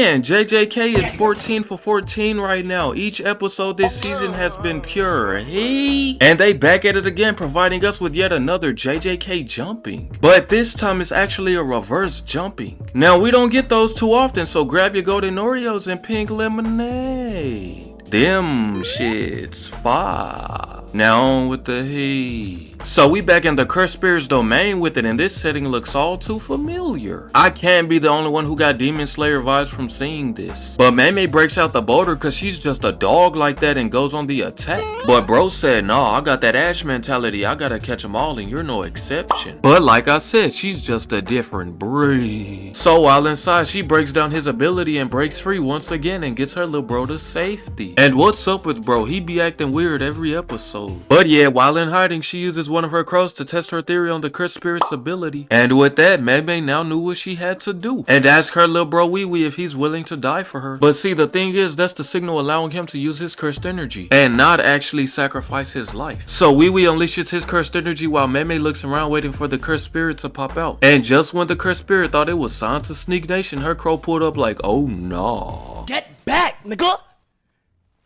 Man, JJK is 14 for 14 right now. Each episode this season has been pure heat. And they back at it again, providing us with yet another JJK jumping. But this time it's actually a reverse jumping. Now we don't get those too often, so grab your golden Oreos and pink lemonade. Them shits fire. Now on with the heat. So we back in the Cursed Spirit's domain with it, and this setting looks all too familiar. I can't be the only one who got Demon Slayer vibes from seeing this. But Mei breaks out the boulder cause she's just a dog like that and goes on the attack. But bro said, nah, I got that Ash mentality, I gotta catch them all and you're no exception. But like I said, she's just a different breed. So while inside, she breaks down his ability and breaks free once again and gets her little bro to safety. And what's up with bro? He be acting weird every episode. But yeah, while in hiding, she uses one of her crows to test her theory on the Cursed Spirit's ability. And with that, Mei now knew what she had to do and asked her little bro Wee Wee if he's willing to die for her. But see, the thing is, that's the signal allowing him to use his cursed energy and not actually sacrifice his life. So Wee Wee unleashes his cursed energy while Mei looks around waiting for the Cursed Spirit to pop out. And just when the Cursed Spirit thought it was time to sneak nation, her crow pulled up like, oh no. Get back, nigga!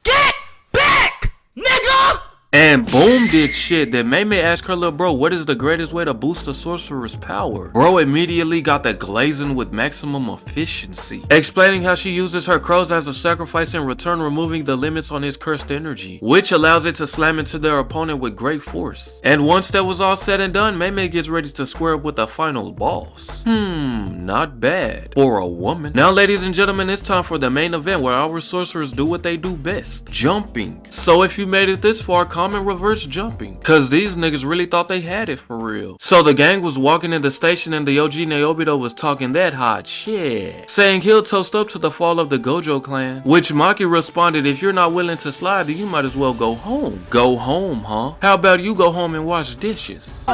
Get back, nigga! And boom did shit. Then Mei asked her little bro, what is the greatest way to boost a sorcerer's power? Bro immediately got the glazing with maximum efficiency, explaining how she uses her crows as a sacrifice, in return removing the limits on his cursed energy, which allows it to slam into their opponent with great force. And once that was all said and done, Mei gets ready to square up with the final boss. Not bad for a woman. Now ladies and gentlemen, it's time for the main event where our sorcerers do what they do best, jumping. So if you made it this far, comment reverse jumping, cause these niggas really thought they had it for real. So the gang was walking in the station and the OG Naobito was talking that hot shit, saying he'll toast up to the fall of the Gojo clan, which Maki responded, if you're not willing to slide, then you might as well go home. Go home, huh? How about you go home and wash dishes?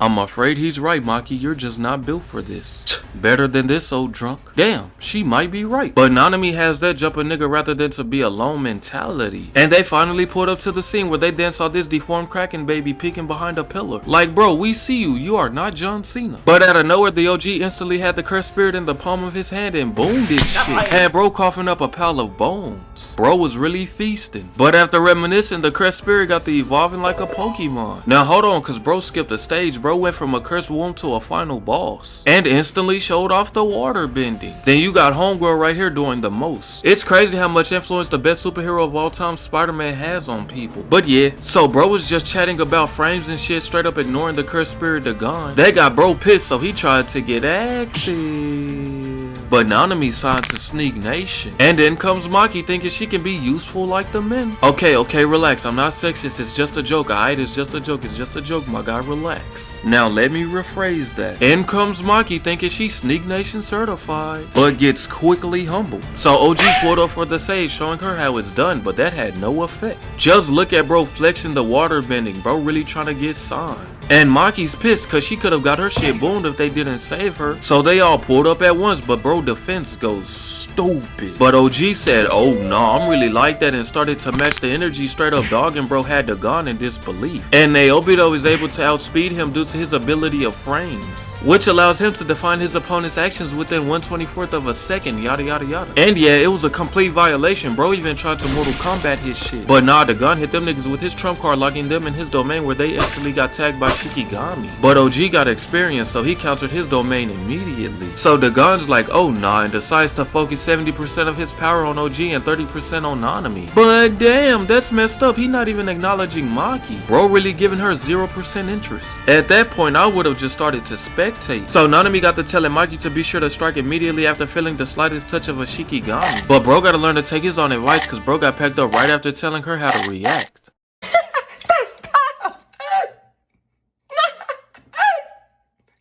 I'm afraid he's right, Maki, you're just not built for this. Better than this, old drunk. Damn, she might be right. But Nanami has that jump a nigga rather than to be alone mentality. And they finally pulled up to the scene where they then saw this deformed Kraken baby peeking behind a pillar. Like, bro, we see you, you are not John Cena. But out of nowhere, the OG instantly had the Cursed Spirit in the palm of his hand and boom this shit. Had bro coughing up a pile of bones. Bro was really feasting. But after reminiscing, the Cursed Spirit got to evolving like a Pokemon. Now hold on, cause bro skipped a stage. Bro went from a cursed womb to a final boss and instantly showed off the water bending. Then you got Homegirl right here doing the most. It's crazy how much influence the best superhero of all time, Spider-Man, has on people. But yeah, so bro was just chatting about frames and shit, straight up ignoring the Cursed Spirit Dagon. They got bro pissed, so he tried to get active. But Nanami signed to Sneak Nation. And then comes Maki thinking she can be useful like the men. Okay, relax. I'm not sexist. It's just a joke. Alright, it's just a joke. It's just a joke, my guy. Relax. Now let me rephrase that. In comes Maki thinking she's Sneak Nation certified, but gets quickly humbled. So OG pulled up for the save, showing her how it's done, but that had no effect. Just look at bro flexing the water bending. Bro really trying to get signed. And Maki's pissed cause she could have got her shit boomed if they didn't save her. So they all pulled up at once, but bro defense goes stupid. But OG said, oh no, I'm really like that, and started to match the energy straight up dog, and bro had to gone in disbelief. And Naobito is able to outspeed him due to his ability of frames, which allows him to define his opponent's actions within 1/24th of a second, yada yada yada. And yeah, it was a complete violation. Bro even tried to Mortal Kombat his shit. But nah, the gun hit them niggas with his trump card, locking them in his domain where they instantly got tagged by Shikigami. But OG got experience, so he countered his domain immediately. So the gun's like, oh nah, and decides to focus 70% of his power on OG and 30% on Nanami. But damn, that's messed up. He not even acknowledging Maki. Bro really giving her 0% interest. At that point, I would have just started to spectate. So Nanami got to telling Maki to be sure to strike immediately after feeling the slightest touch of a Shikigami. But bro gotta learn to take his own advice, cause bro got packed up right after telling her how to react. That's tough!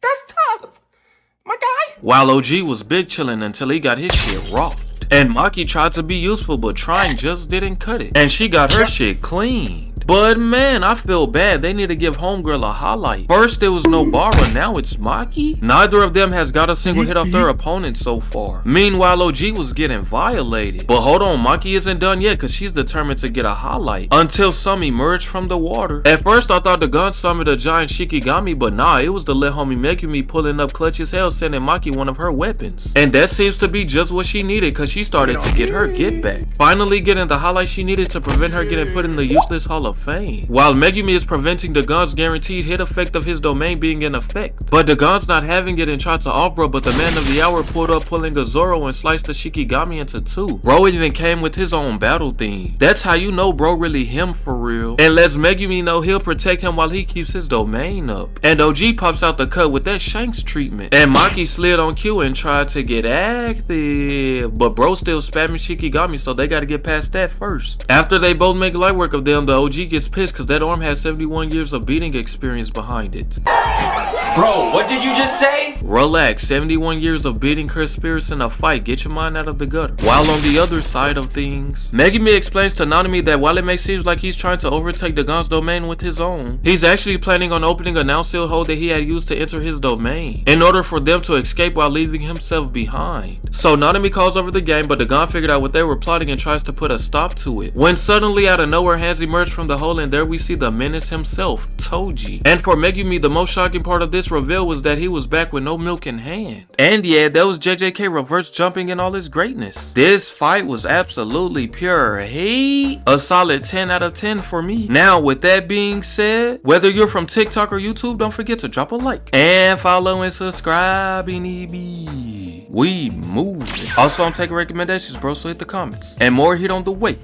That's tough! My guy! While OG was big chillin' until he got his shit rocked. And Maki tried to be useful, but trying just didn't cut it. And she got her shit cleaned. good. But man, I feel bad. They need to give homegirl a highlight. First it was Nobara, now it's Maki. Neither of them has got a single hit off their opponent so far. Meanwhile, OG was getting violated. But hold on, Maki isn't done yet because she's determined to get a highlight until some emerged from the water. At first I thought the gun summoned a giant Shikigami, but nah, it was the little homie Megumi pulling up clutch as hell, sending Maki one of her weapons. And that seems to be just what she needed because she started to get her get back. Finally getting the highlight she needed to prevent her getting put in the useless Hall of Fame. While Megumi is preventing the gun's guaranteed hit effect of his domain being in effect. But the gun's not having it and tried to off-bro, but the man of the hour pulled up pulling a Zoro and sliced the Shikigami into two. Bro even came with his own battle theme. That's how you know bro really him for real. And lets Megumi know he'll protect him while he keeps his domain up. And OG pops out the cut with that Shanks treatment. And Maki slid on cue and tried to get active. But bro still spamming Shikigami, so they gotta get past that first. After they both make light work of them, the OG gets pissed because that arm has 71 years of beating experience behind it. Bro, what did you just say? Relax, 71 years of beating conspiracy in a fight, get your mind out of the gutter. While on the other side of things, Megumi explains to Nanami that while it may seem like he's trying to overtake the gun's domain with his own, he's actually planning on opening a now sealed hole that he had used to enter his domain, in order for them to escape while leaving himself behind. So Nanami calls over the game, but the gun figured out what they were plotting and tries to put a stop to it. When suddenly out of nowhere, hands emerge from the hole and there we see the menace himself, Toji. And for Megumi, the most shocking part of this reveal was that he was back with no milk in hand. And yeah, that was JJK reverse jumping in all his greatness. This fight was absolutely pure heat. A solid 10 out of 10 for me. Now with that being said, whether you're from TikTok or YouTube, don't forget to drop a like and follow and subscribe. We moving. Also, I'm taking recommendations, bro, so hit the comments. And more heat on the way.